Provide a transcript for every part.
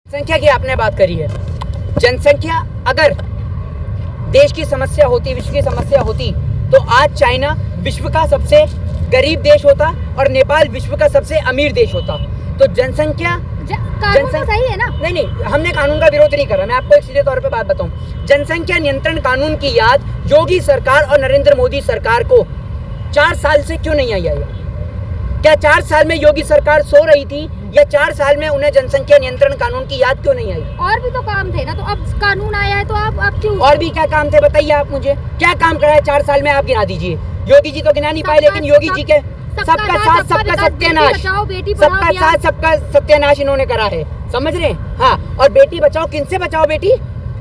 संख्या की आपने बात करी है। जनसंख्या अगर देश की समस्या होती, विश्व की समस्या होती, तो आज चाइना विश्व का सबसे गरीब देश होता और नेपाल विश्व का सबसे अमीर देश होता। तो जनसंख्या कानून तो सही है ना? नहीं, हमने कानून का विरोध नहीं करा। मैं आपको एक सीधे तौर पे बात बताऊं, जनसंख्या नियंत्रण कानून की याद योगी सरकार और नरेंद्र मोदी सरकार को 4 साल से क्यों नहीं आई है? क्या 4 साल में योगी सरकार सो रही थी या 4 साल में उन्हें जनसंख्या नियंत्रण कानून की याद क्यों नहीं आई? और भी तो काम थे ना, तो अब कानून आया है तो आप क्यों? और भी क्या काम थे बताइए आप मुझे, क्या काम करा है 4 साल में? आप गिना दीजिए। योगी जी तो गिना नहीं पाए, लेकिन योगी जी के सबका साथ सबका सत्यानाश, सबका साथ सबका सत्यानाश इन्होंने करा है, समझ रहे हैं? हाँ, और बेटी बचाओ, किनसे बचाओ बेटी?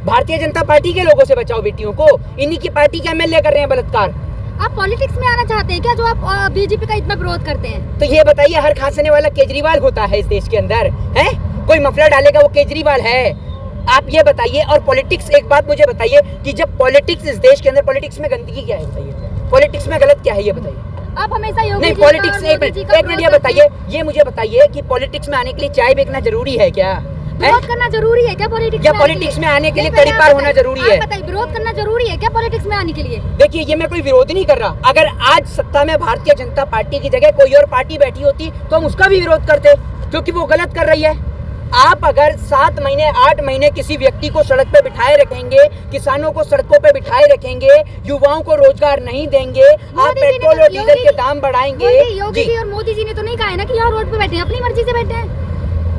भारतीय जनता पार्टी के लोगों से बचाओ बेटियों को। इन्हीं की पार्टी के एमएलए कर रहे हैं बलात्कार। आप पॉलिटिक्स में आना चाहते हैं क्या, जो आप बीजेपी का इतना विरोध करते हैं? तो ये बताइए, हर खांसने वाला केजरीवाल होता है इस देश के अंदर? है कोई मफलर डालेगा वो केजरीवाल है? आप ये बताइए। और पॉलिटिक्स, एक बात मुझे बताइए कि जब पॉलिटिक्स इस देश के अंदर, पॉलिटिक्स में गंदगी क्या है बताइए? पॉलिटिक्स में गलत क्या है ये बताइए? आप हमेशा योगी नहीं, पॉलिटिक्स एक मिनट ये बताइए, ये मुझे बताइए कि पॉलिटिक्स में आने के लिए चाय बेचना जरूरी है क्या? विरोध करना जरूरी है क्या पॉलिटिक्स? या पॉलिटिक्स में आने के लिए तड़ीपार होना जरूरी है? बताइए, विरोध करना जरूरी है क्या पॉलिटिक्स में आने के लिए? देखिए, ये मैं कोई विरोध नहीं कर रहा। अगर आज सत्ता में भारतीय जनता पार्टी की जगह कोई और पार्टी बैठी होती तो हम उसका भी विरोध करते, क्योंकि वो गलत कर रही है। आप अगर 7 महीने 8 महीने किसी व्यक्ति को सड़क पे बिठाए रखेंगे, किसानों को सड़कों पे बिठाए रखेंगे, युवाओं को रोजगार नहीं देंगे, आप पेट्रोल और डीजल के दाम बढ़ाएंगे। योगी जी और मोदी जी ने तो नहीं कहा है ना कि यहाँ रोड पे बैठे हैं, अपनी मर्जी से बैठे हैं।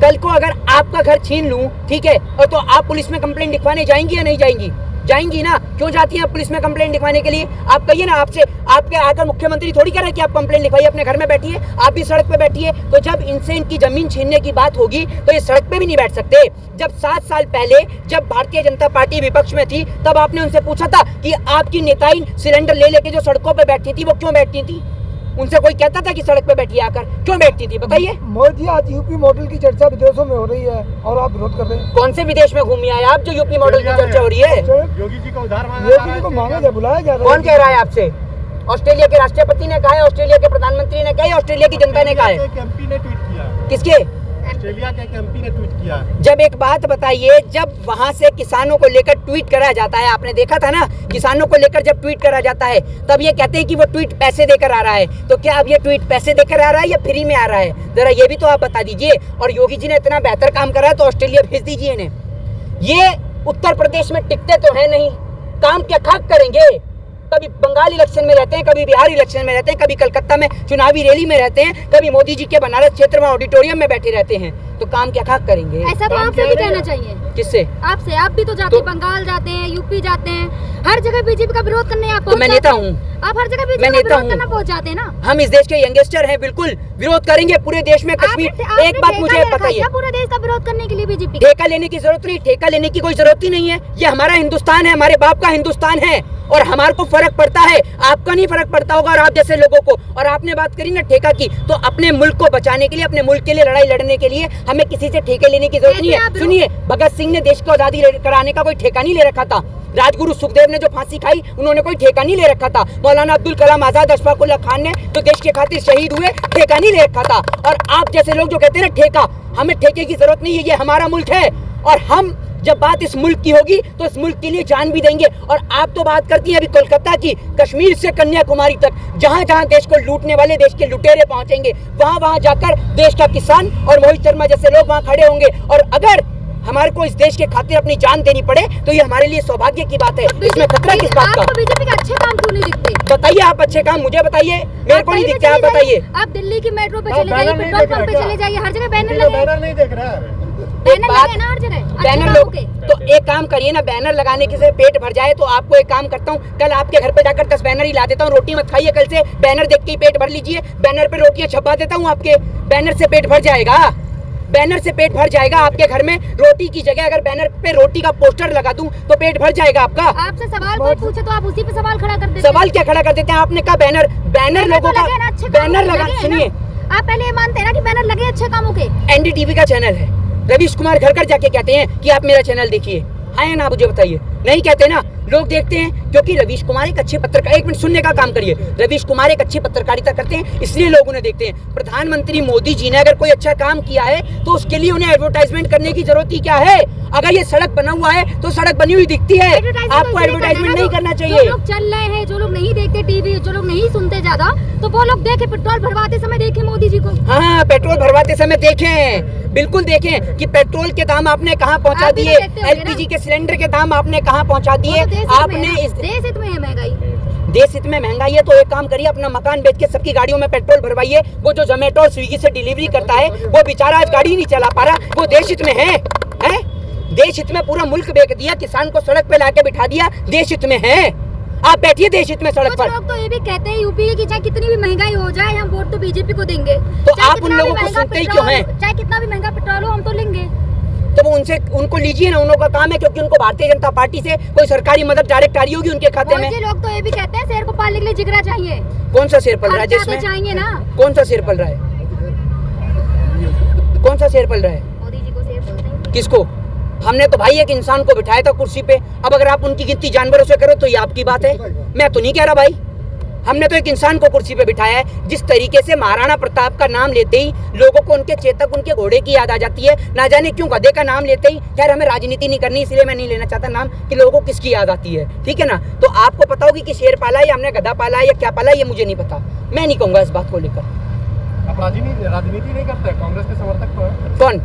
कल को अगर आपका घर छीन लूं, ठीक है, और तो आप पुलिस में कंप्लेंट लिखवाने जाएंगी या नहीं जाएंगी? जाएंगी ना। क्यों जाती हैं आप पुलिस में कंप्लेंट लिखवाने के लिए? आप कहिए ना, आपसे आपके आकर मुख्यमंत्री थोड़ी कह रहे हैं कि आप कंप्लेंट लिखवाइए, अपने घर में बैठिए, आप भी सड़क पे बैठिए। तो जब इनसे इनकी जमीन छीनने की बात होगी तो ये सड़क पे भी नहीं बैठ सकते। जब 7 साल पहले जब भारतीय जनता पार्टी विपक्ष में थी, तब आपने उनसे पूछा था कि आपकी नेताई सिलेंडर ले लेके जो सड़कों पे बैठती थी वो क्यों बैठती थी? उनसे कोई कहता था कि सड़क पे बैठिए आकर, क्यों बैठती थी बताइए? मोदी, आज यूपी मॉडल की चर्चा विदेशों में हो रही है और आप विरोध कर रहे हैं। कौन से विदेश में घूमी आए आप जो यूपी मॉडल की चर्चा हो रही है? योगी जी को उधार मांगा जा, बुलाया जा रहा है। कौन कह रहा है आपसे? ऑस्ट्रेलिया के राष्ट्रपति ने कहा है, ऑस्ट्रेलिया के प्रधानमंत्री ने कहा है, ऑस्ट्रेलिया की जनता ने कहा है। एमपी ने ट्वीट किया। किसके? ऑस्ट्रेलिया के एमपी ने ट्वीट किया। जब एक बात बताइए, जब वहां से किसानों को लेकर ट्वीट करा जाता है, आपने देखा था ना, किसानों को लेकर जब ट्वीट करा जाता है तब ये कहते हैं कि वो ट्वीट पैसे देकर आ रहा है। तो क्या अब ये ट्वीट पैसे देकर आ रहा है या फ्री में आ रहा है? जरा ये भी तो आप बता दीजिए। और योगी जी ने इतना बेहतर काम करा है तो ऑस्ट्रेलिया भेज दीजिए इन्हें। ये उत्तर प्रदेश में टिकते तो है नहीं, काम क्या खाक करेंगे? कभी बंगाल इलेक्शन में रहते हैं, कभी बिहार इलेक्शन में रहते हैं, कभी कलकत्ता में चुनावी रैली में रहते हैं, कभी मोदी जी के बनारस क्षेत्र में ऑडिटोरियम में बैठे रहते हैं। तो काम क्या खाक करेंगे? ऐसा तो आपसे भी कहना चाहिए। किससे? आपसे। आप भी तो जाते हैं, बंगाल जाते हैं, यूपी जाते हैं, हर जगह बीजेपी का विरोध करने आप। तो मैं नेता हूँ, आप हर जगह बीजेपी का विरोध करना पहुंच जाते हैं ना। हम इस देश के यंगस्टर हैं, बिल्कुल विरोध करेंगे पूरे देश में। कश्मीर, एक बात मुझे बताइए, पूरे देश का विरोध करने के लिए बीजेपी ठेका लेने की जरूरत नहीं, ठेका लेने की कोई जरूरत ही नहीं है। ये हमारा हिंदुस्तान है, हमारे बाप का हिंदुस्तान है और हमारे को फर्क पड़ता है। आपका नहीं फर्क पड़ता होगा और आप जैसे लोगों को। और आपने बात करी ना ठेका की, तो अपने मुल्क को बचाने के लिए, अपने मुल्क के लिए लड़ाई लड़ने के लिए हमें किसी से ठेके लेने की जरूरत नहीं है। सुनिए, भगत सिंह ने देश को आजादी कराने का कोई ठेका नहीं ले रखा था। राजगुरु सुखदेव ने जो फांसी खाई, उन्होंने कोई ठेका नहीं ले रखा था। मौलाना अब्दुल कलाम आजाद, अशफाक उल्लाह खान ने तो देश के खातिर शहीद हुए, ठेका नहीं ले रखा था। और आप जैसे लोग जो कहते हैं ना ठेका, हमें ठेके की जरूरत नहीं है, ये हमारा मुल्क है। और हम जब बात इस मुल्क की होगी तो इस मुल्क के लिए जान भी देंगे। और आप तो बात करती हैं अभी कोलकाता की, कश्मीर से कन्याकुमारी तक, जहां जहां देश को लूटने वाले देश के लुटेरे पहुंचेंगे, वहां वहां जाकर देश का किसान और मोहित शर्मा जैसे लोग वहां खड़े होंगे। और अगर हमारे को इस देश के खातिर अपनी जान देनी पड़े तो ये हमारे लिए सौभाग्य की बात है। इसमें खतरा किस बात का? आपको बीजेपी के अच्छे काम क्यों नहीं दिखते? बताइए, आप अच्छे काम मुझे बताइए, मेरे को नहीं दिखते, आप बताइए। आप दिल्ली की मेट्रो पे चले जाइए, पेट्रोल पंप पे चले जाइए, हर जगह बैनर लगे। बैनर नहीं देख रहा है, बैनर लगे ना हर जगह। बैनर लोग, तो एक काम करिए ना, बैनर लगाने के से पेट भर जाए तो आपको एक काम करता हूँ, कल आपके घर पे जाकर 10 बैनर ही ला देता हूँ। रोटी मत खाइए कल से, बैनर देख के ही पेट भर लीजिए। बैनर पे रोटियां छपा देता हूँ आपके, बैनर से पेट भर जाएगा। बैनर से पेट भर जाएगा आपके घर में। रोटी की जगह अगर बैनर पे रोटी का पोस्टर लगा दूं तो पेट भर जाएगा आपका। आपसे सवाल कोई पूछे तो आप उसी पे सवाल खड़ा कर देते हैं। सवाल क्या खड़ा कर देते हैं? आपने कहा बैनर लोगों का बैनर लगा। सुनिए, आप पहले ये मानते हैं ना कि बैनर लगे अच्छे कामों के। एनडीटीवी का चैनल है, रवीश कुमार घर घर जाके कहते हैं कि आप मेरा चैनल देखिए, हाँ या ना मुझे बताइए? नहीं कहते ना। लोग देखते हैं क्योंकि रवीश कुमार एक अच्छे पत्रकार, एक मिनट सुनने का काम करिए, रवीश कुमार एक अच्छी पत्रकारिता करते हैं इसलिए लोग उन्हें देखते हैं। प्रधानमंत्री मोदी जी ने अगर कोई अच्छा काम किया है तो उसके लिए उन्हें एडवर्टाइजमेंट करने की जरूरत ही क्या है? अगर ये सड़क बना हुआ है तो सड़क बनी हुई दिखती है, आपको एडवर्टाइजमेंट नहीं करना चाहिए। जो लोग चल रहे हैं, जो लोग नहीं देखते टीवी, जो लोग नहीं सुनते ज्यादा, तो वो लोग देखे, पेट्रोल भरवाते समय देखे मोदी जी को। हाँ, पेट्रोल भरवाते समय देखें, बिल्कुल देखें कि पेट्रोल के दाम आपने कहाँ पहुँचा दिए, एलपीजी के सिलेंडर के दाम आपने कहाँ पहुँचा दिए। आपने इस देश हित में है महंगाई, देश हित में महंगाई है तो एक काम करिए, अपना मकान बेच के सबकी गाड़ियों में पेट्रोल भरवाइए। वो जो जोमेटो और स्विगी से डिलीवरी करता है वो बेचारा आज गाड़ी नहीं चला पा रहा, वो देश हित में है? देश हित में पूरा मुल्क बेच दिया, किसान को सड़क पे लाके बिठा दिया, देश हित में है? आप बैठिए देश हित में सड़क पर। लोग तो ये भी कहते हैं यूपी की चाहे कितनी भी महंगाई हो जाए हम वोट तो बीजेपी को देंगे, तो आप उन लोगों को सुनते ही क्यों हैं? चाहे कितना भी महंगा पेट्रोल हो हम तो लेंगे। तो वो उनको लीजिए ना, उन लोगों का काम है, क्योंकि उनको भारतीय जनता पार्टी से कोई सरकारी मदद डायरेक्ट आ रही होगी उनके खाते में। लोग तो ये भी कहते हैं शेर को पालने के लिए जिगरा चाहिए। कौन सा शेर पल रहा है जिसमें? चाहिए ना। कौन सा शेर पल रहा है? कौन सा शेर पल रहा है? मोदी जी को शेर बोलते हैं। किसको? हमने तो भाई एक इंसान को बिठाया था कुर्सी पे, अब अगर आप उनकी गिनती जानवरों से करो तो ये आपकी बात है, मैं तो नहीं कह रहा भाई। हमने तो एक इंसान को कुर्सी पे बिठाया है। जिस तरीके से महाराणा प्रताप का नाम लेते ही लोगों को उनके चेतक, उनके घोड़े की याद आ जाती है, ना जाने क्यों गधे का नाम लेते ही, खैर हमें राजनीति नहीं करनी इसलिए मैं नहीं लेना चाहता नाम कि लोगों को किसकी याद आती है, ठीक है ना। तो आपको पता होगी कि शेर पाला है या हमने गधा पाला है या क्या पाला है, ये मुझे नहीं पता, मैं नहीं कहूँगा इस बात को लेकर। आप राजनीति नहीं करते, कांग्रेस के समर्थक तो है। कौन?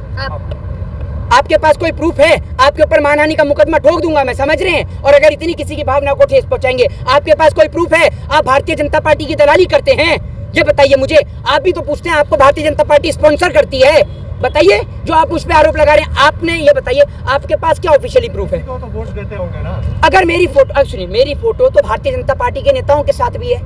आपके पास कोई प्रूफ है? आपके ऊपर मानहानि का मुकदमा ठोक दूंगा मैं, समझ रहे हैं? और अगर इतनी किसी की भावना को ठेस पहुंचाएंगे, आपके पास कोई प्रूफ है? आप भारतीय जनता पार्टी की दलाली करते हैं, ये बताइए मुझे। आप भी तो पूछते हैं, आपको भारतीय जनता पार्टी स्पॉन्सर करती है, बताइए जो आप उस पर आरोप लगा रहे हैं। आपने ये बताइए, आपके पास क्या ऑफिशियली प्रूफ है? तो वोट देते होंगे ना। अगर मेरी फोटो, सुनिए, मेरी फोटो तो भारतीय जनता पार्टी के नेताओं के साथ भी है,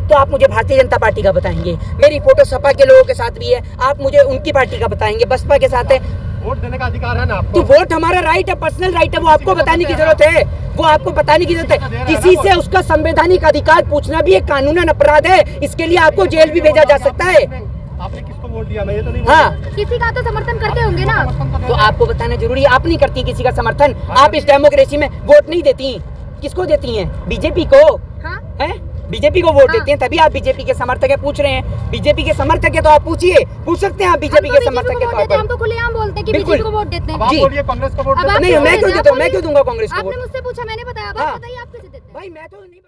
तो आप मुझे भारतीय जनता पार्टी का बताएंगे। मेरी फोटो सपा के लोगों के साथ भी है, आप मुझे उनकी पार्टी का बताएंगे, बसपा के साथ है। वोट देने का अधिकार है ना आपको। तो वोट हमारा राइट है, पर्सनल राइट है, वो आपको बताने की जरूरत है, वो आपको बताने की जरूरत है। किसी से उसका संवैधानिक अधिकार पूछना भी एक कानूनन अपराध है, इसके लिए आपको जेल भी भेजा जा सकता है। आपने किसको वोट दिया? मैं ये तो नहीं। हाँ, किसी का तो समर्थन करते होंगे ना, तो आपको बताना जरूरी है। आप नहीं करती किसी का समर्थन, आप इस डेमोक्रेसी में वोट नहीं देती। किसको देती हैं? बीजेपी को। हाँ? है? बीजेपी को वोट देते हैं, तभी आप बीजेपी के समर्थक है पूछ रहे हैं। बीजेपी के समर्थक है तो आप पूछिए, पूछ सकते हैं आप बीजेपी के समर्थक के तौर पर। हम तो खुलेआम बोलते हैं कि बिल्कुल। बीजेपी को वोट देते हैं। आप बोलिए कांग्रेस को वोट अब देते आप हैं। नहीं, मैं क्यों देता हूँ, मैं क्यों दूंगा कांग्रेस को आपने वोट? मुझसे पूछा, मैंने बताया, हाँ। बताइए आप कैसे देते हैं? भाई मैं तो नहीं